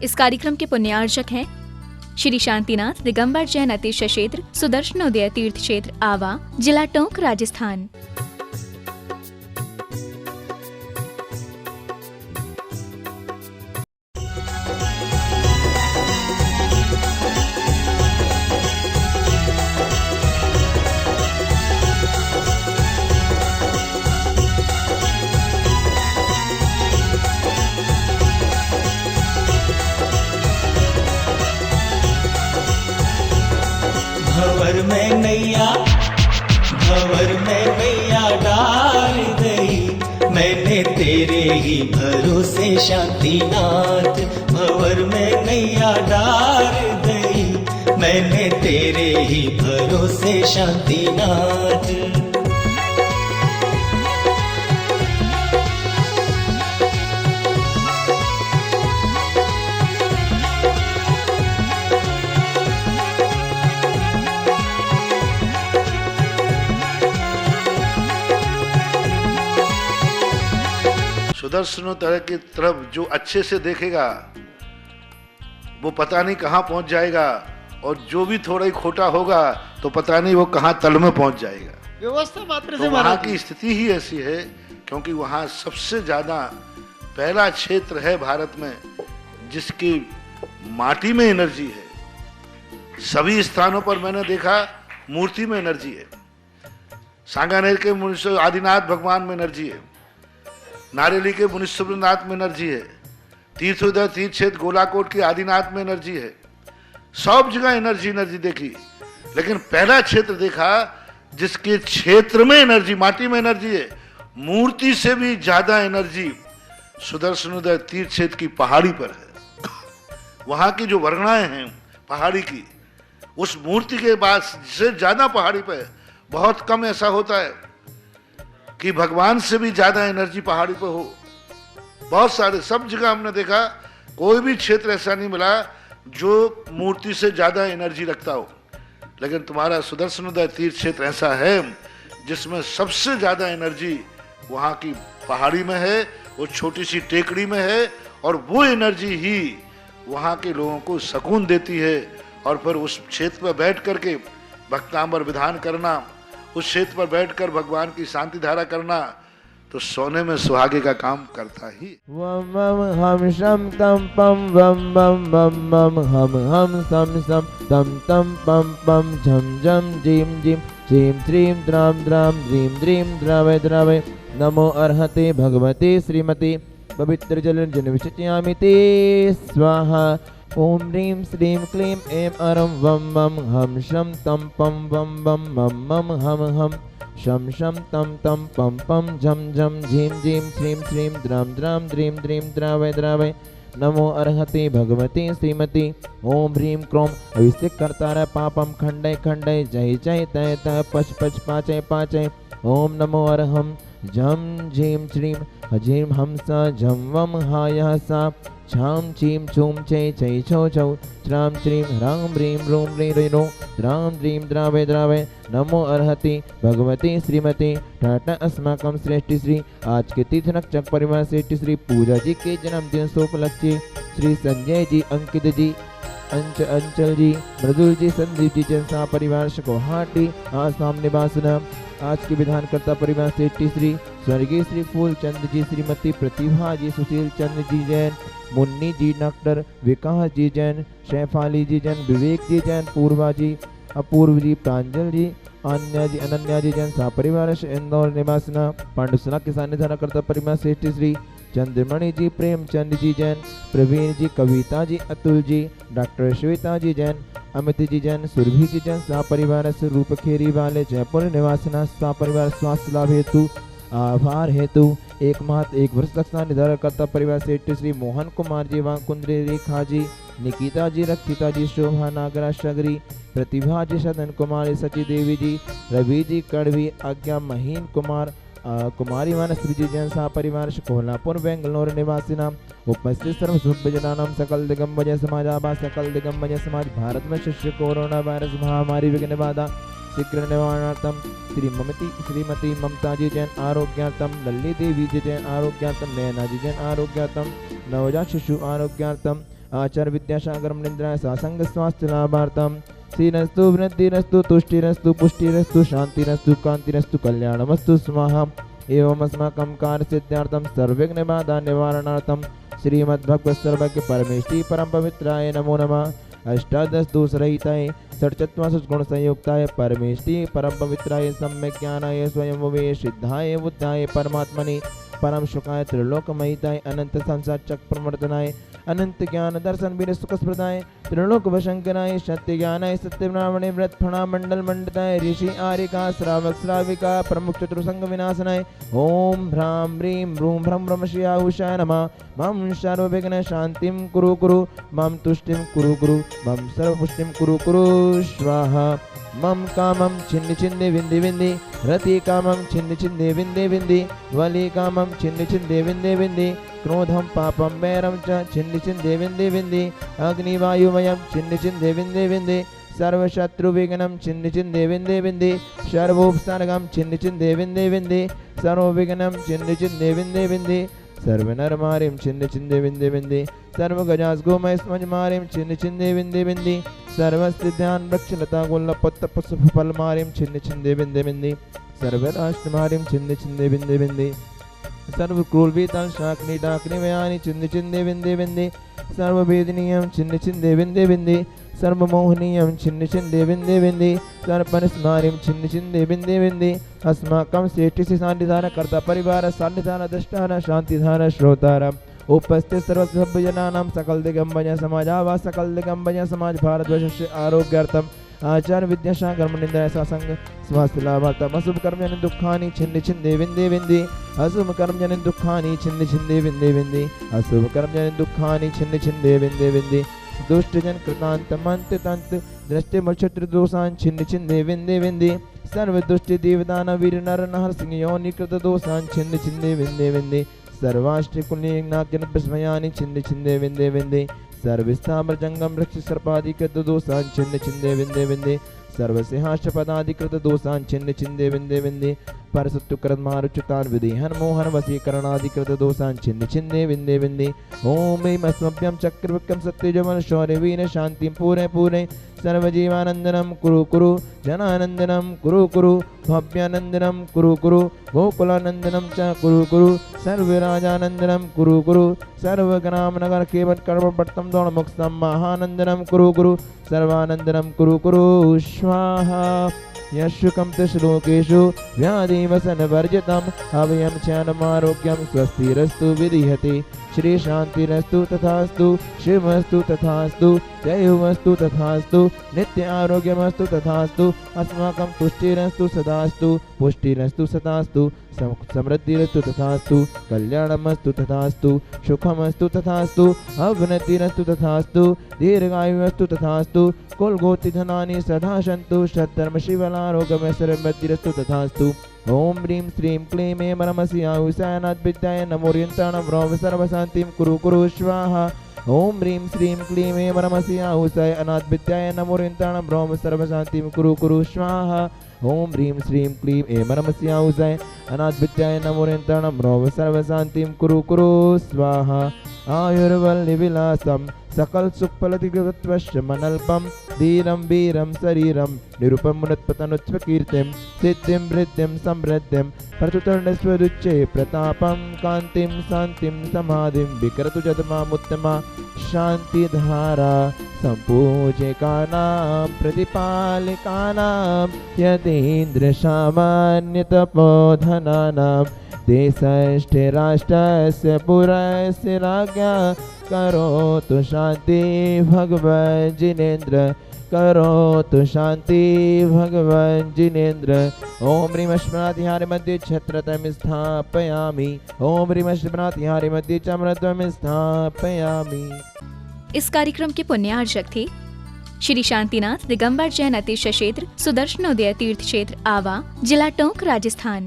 इस कार्यक्रम के पुण्यार्चक हैं श्री शांतिनाथ दिगंबर जैन अतीश क्षेत्र सुदर्शनोदय तीर्थ क्षेत्र आवा, जिला टोंक, राजस्थान। भंवर में नैया डाल गई, मैंने तेरे ही भरोसे शांतिनाथ। भंवर में नैया डाल गई, मैंने तेरे ही भरोसे शांतिनाथ। सुदर्शनोदय की तरफ जो अच्छे से देखेगा वो पता नहीं कहाँ पहुंच जाएगा, और जो भी थोड़ा ही खोटा होगा तो पता नहीं वो कहाँ तल में पहुंच जाएगा। व्यवस्था मात्र से तो वहाँ की स्थिति ही ऐसी है, क्योंकि वहाँ सबसे ज्यादा पहला क्षेत्र है भारत में जिसकी माटी में एनर्जी है। सभी स्थानों पर मैंने देखा मूर्ति में एनर्जी है। सांगानेर के मुनीश्वर आदिनाथ भगवान में एनर्जी है, नारेली के मुनीश्वरनाथ में एनर्जी है, तीर्थोदय तीर्थ क्षेत्र गोलाकोट के आदिनाथ में एनर्जी है। सब जगह एनर्जी देखी, लेकिन पहला क्षेत्र देखा जिसके क्षेत्र में एनर्जी, माटी में एनर्जी है। मूर्ति से भी ज्यादा एनर्जी सुदर्शनोदय तीर्थ क्षेत्र की पहाड़ी पर है। वहां की जो वर्णनाएं हैं पहाड़ी की, उस मूर्ति के बाद से ज्यादा पहाड़ी पर बहुत कम ऐसा होता है कि भगवान से भी ज्यादा एनर्जी पहाड़ी पर हो। बहुत सारे सब जगह हमने देखा, कोई भी क्षेत्र ऐसा नहीं मिला जो मूर्ति से ज्यादा एनर्जी रखता हो, लेकिन तुम्हारा सुदर्शनोदय तीर्थ क्षेत्र ऐसा है जिसमें सबसे ज्यादा एनर्जी वहां की पहाड़ी में है, वो छोटी सी टेकड़ी में है, और वो एनर्जी ही वहां के लोगों को सुकून देती है। और फिर उस क्षेत्र पर बैठ करके भक्तांबर विधान करना, उस क्षेत्र पर बैठकर भगवान की शांति धारा करना, तो सोने में सुहागे का काम करता ही। वम वम हम शम तम पम वम वम वम वम हम सम सम तम तम पम पम झम झम जीम जीम जीम त्रीम द्राम द्राम द्रीम द्रीम द्रावय द्रावय। नमो अर्हते भगवते श्रीमते पवित्र जल जन विशच्यामि ते स्वाहा। ओम ह्रीं श्रीं क्लीं ऐं अरं वम वम हम शम तम पम वम वम मम मम हम शम शम तम तम पम पम झम झम झीम झीम श्रीं श्रीं द्राम द्राम द्रीं द्रीं द्रावय द्रावय। नमो अर्हते भगवते श्रीमती। ओम ह्रीं क्रोम अभिषेक कर्तार पापम खंडय खंडय जय जय तय तय पच पच पाचय पाचय। ओम नमो अर्हं झम झीम श्रीं हजीं हमसा झम वम हाय सा छाम चीम चूम चै चै छौ छौ श्राम श्रीं ह्रां ह्रीं रूं ह्रीं रो द्रां द्रीं द्रावय द्रावय। नमो अर्हति भगवती श्रीमती। टाटा अस्माकं श्रेष्ठ श्री आज के तीर्थ नक्षत्र परिवार श्रेष्ठ श्री पूजा जी के जन्मदिन सोपलक्ष्य श्री संजय जी, अंकित जी, अंचल जी, मृदुल जी, संदीप जी जनसा परिवार शकोहाटी आसाम निवासना। आज के विधानकर्ता परिवार श्रेष्ठ श्री स्वर्गीय श्री फूलचंद जी, श्रीमती प्रतिभा जी, सुशील चंद्र जी जैन, मुन्नी जी डॉक्टर, विकास जी जैन, शैफाली जी जैन, विवेक जी जैन, पूर्वा जी, अपूर्व जी, प्रांजल जी, अनन्या जी जैन सपरिवार इंदौर निवासना। पांडुसना के सानिध्य करता परिवार श्रेष्ठ श्री चंद्रमणि जी, प्रेमचंद जी जैन, प्रवीण जी, कविता जी, अतुल जी, डॉक्टर श्वेता जी जैन, अमित जी जैन, सुरभि जी जैन सपरिवार रूप खेरी वाले जयपुर निवासना। सपरिवार स्वास्थ्य लाभ हेतु आभार हेतु एक माह एक वर्ष तक निर्धारण करता परिवार श्रेष्ठ श्री मोहन कुमार जी, वाकुंद्री रेखा जी, निकिता जी, रक्षिता जी, शोभा नागरा शगरी, प्रतिभा जी, सदन कुमारी, सची देवी जी, रवि जी कड़वी, आज्ञा महीन कुमार, कुमारी मानसी जी जैन सा परिवार कोल्हापुर बेंगलोर निवासिनाम। उपस्थित सर्व शुभजनानाम सकल दिगंबज समाज आभा सकल दिगंबज समाज भारत में शिष्य कोरोना वायरस महामारी विघ्न बाधा शीघ्र निवारणार्थम श्रीमती ममता जी जैन आरोग्यार्थम, लल्ली देवी जी जैन आरोग्यार्थम, नैना जी जैन आरोग्यार्थम, नवजात शिशु आरोग्यार्थम, आचार्य विद्यासागर मुनीन्द्राय सासंग स्वास्थ्य लाभार्थम श्रीरस्तु वृद्धिरस्तु तुष्टिरस्तु पुष्टिरस्तु शांतिरस्तु कांतिरस्तु कल्याणमस्तु स्वाहा। एवं अस्माकं कार्य सिद्ध्यार्थम सर्वविघ्न बाधा निवारणार्थम श्रीमद्भगवत सर्वज्ञ परमेष्टि परम पवित्राय नमो नमः। अष्टादश दोष रहिताय षट्चत्वारिंश गुण संयुक्ताय परमेष्टि परम पवित्राय सम्यक ज्ञानाय स्वयं सिद्धाय बुद्धाय परमात्मने परम सुखाय त्रिलोकमयिताय अनंत संसार चक्र प्रवर्तनाय अनंत ज्ञान दर्शन वीर सुख स्प्रदाय त्रिलोक वशंकराय सत्य ज्ञानाय सत्य ब्राह्मणे व्रत फणा मंडल मंडताय ऋषि आर्यका श्रावक श्राविका प्रमुख चतुर्संग विनाशनाय ओम भ्रां ह्रीं ब्रूं भ्रं ब्रह्मश्याहुषाय नमः। मम सर्वविघ्न शांतिं कुरु कुरु मम तुष्टिं कुरु कुरु मम सर्वपुष्टिं कुरु कुरु स्वाहा। मम कामं छिन्न छिन्ने विन्दे विन्दे रति कामं छिन्न छिन्ने विन्दे विन्दे वली कामं छिन्न छिन्ने विन्दे विन्दे क्रोधं पापं वैरं च छिन्न छिन्ने विन्दे विन्दे अग्निवायुमयं छिन्न छिन्ने विन्दे विन्दे सर्वशत्रुविघ्नं छिन्न छिन्ने विन्दे विन्दे सर्वोपसर्गं छिन्न छिन्ने विन्दे विन्दे सर्वविघ्नं छिन्न छिन्ने विन्दे विन्दे सर्वनरमारिं छिन्न छिन्ने विन्दे विन्दे सर्वगजास्गोमयस्मजमारिं छिन्न छिन्ने विन्दे विन्दे सर्वसिद्धान् वृक्षलता गोल्लपत्तपुष्पफलमारिं छिन्न छिन्ने विन्दे विन्दे सर्वराष्ट्रमारिं छिन्न छिन्ने विन्दे विन्दे सर्वक्रूरवीतान् शाक्नि डाक्नि वयानि छिन्न छिन्ने विन्दे विन्दे सर्ववेदनीयं छिन्न छिन्ने विन्दे विन्दे सर्वमोहनीयं छिन्न छिन्ने विन्दे विन्दे सर्वपरिस्मारिं छिन्न छिन्ने विन्दे विन्दे अस्माकं श्रेष्ठस्य शान्तिधारा कर्ता परिवार शान्तिधारा दृष्टारा शान्तिधारा श्रोतारा उपस्थित सर्वसभ्यजनानां सकल दिगंबज समाजावा सकल दिगंबज समाज भारतवर्षस्य आरोग्यार्थम आचार्य विद्यासागर मुनीन्द्राय सासंग स्वास्थ्य लाभार्थम अशुभ कर्म जन दुखानि छिन्न छिन्ने विन्दे विन्दे अशुभ कर्म जन दुखानि छिन्न छिन्ने विन्दे विन्दे अशुभ कर्म जन दुखानि छिन्न छिन्ने विन्दे विन्दे दुष्ट जन कृतांत मंत तंत दृष्टि मक्षत्र दोषान् छिन्न छिन्ने विन्दे विन्दे सर्व दुष्ट देवदान वीर नर नहर सिंह योनि कृत दोषान् छिन्न छिन्ने विन्दे विन्दे सर्वाष्ट कुलीन नागजन विस्मयानि छिन्न छिन्ने विन्दे विन्दे सर्वस्थावर जंगम वृक्ष सर्पादिकृत दोषान् छिन्न छिन्ने विन्दे विन्दे सर्वसिंहाश पदाधिकृत दोषान् छिन्न छिन्ने विन्दे विन्दे परसत्तुकृत मारुच्युतान् विदेहन मोहन वशीकरणाधिकृत दोषान् छिन्न छिन्ने विन्दे विन्दे ओम ऐं अस्मभ्यं चक्रविक्रम सत्यजमन शौर्य वीर शांतिं पूरे पूरे सर्वजीवानंदनं कुरु कुरु जनानंदनं कुरु कुरु भव्यानंदनं कुरु कुरु गोकुलानंदनं च कुरु कुरु सर्वराजानंदनं कुरु कुरु सर्वग्राम नगर केवल कर्म पट्टम दौड़ मुक्तम महानंदनं कुरु कुरु सर्वानंदनं कुरु कुरु स्वाहा। यशुकं श्लोकेषु व्याधिवसन वर्जितम् अभयं चैनमारोग्यं स्वस्तिरस्तु विधीयते श्री शांतिरस्तु तथास्तु शिवस्तु तथास्तु जयोस्तु तथास्तु नित्य आरोग्यमस्तु तथास्तु अस्माकं तुष्टिरस्तु सदास्तु पुष्टिरस्तु सदास्तु समृद्धिरस्तु तथास्तु कल्याणमस्तु तथास्तु सुखमस्तु तथास्तु अवनतिरस्तु तथास्तु दीर्घायुरस्तु तथास्तु कुलगोत्रीधनानि सदा सन्तु सद्धर्म शिवलारोग्यमैश्वर्यमृद्धिरस्तु तथास्तु ओम ह्रीं श्रीं क्लीं ऐं परमस्य आहुषायनाद्विद्याय नमोरियन्ताणं ब्रह्म सर्वशान्तिं कुरु कुरु स्वाहा। ओम ह्रीं श्रीं क्लीं ऐं परमस्य आहुषाय अनाद्विद्याय नमोरियन्ताणं ब्रह्म सर्वशान्तिं कुरु कुरु स्वाहा। ओम ह्रीं श्रीं क्लीं ऐं परमस्य आहुषाय अनाद्विद्याय नमोरियन्ताणं ब्रह्म सर्वशान्तिं कुरु कुरु स्वाहा। आयुर्वल्लिविलासं सकल सुखफलतिकृतवश्य मनल्पं धीरं वीरं शरीरं निरुपमुन्नतपतनुत्स्वकीर्तिं सिद्धिं वृद्धिं समृद्धिं प्रचुतर्णस्वरुच्चे प्रतापं कान्तिं शान्तिं समाधिं विकरतु जतमामुत्तमा शान्तिधारा सम्पूज्यकानां प्रतिपालिकानां यतीन्द्र सामान्यतपोधनानां देशस्थे राष्ट्रस्य पुरस्य राज्ञा करोतु शांति भगवान जिनेन्द्र करोतु शांति भगवान जिनेन्द्र। ओम ह्रीं अश्वनाथिहारि मध्ये छत्रतम स्थापयामि ओम ह्रीं अश्वनाथिहारि मध्ये चमरत्वम स्थापयामि। इस कार्यक्रम के पुण्यार्चक थे श्री शांतिनाथ दिगंबर जैन अतीश क्षेत्र सुदर्शनोदय तीर्थ क्षेत्र आवा, जिला टोंक, राजस्थान।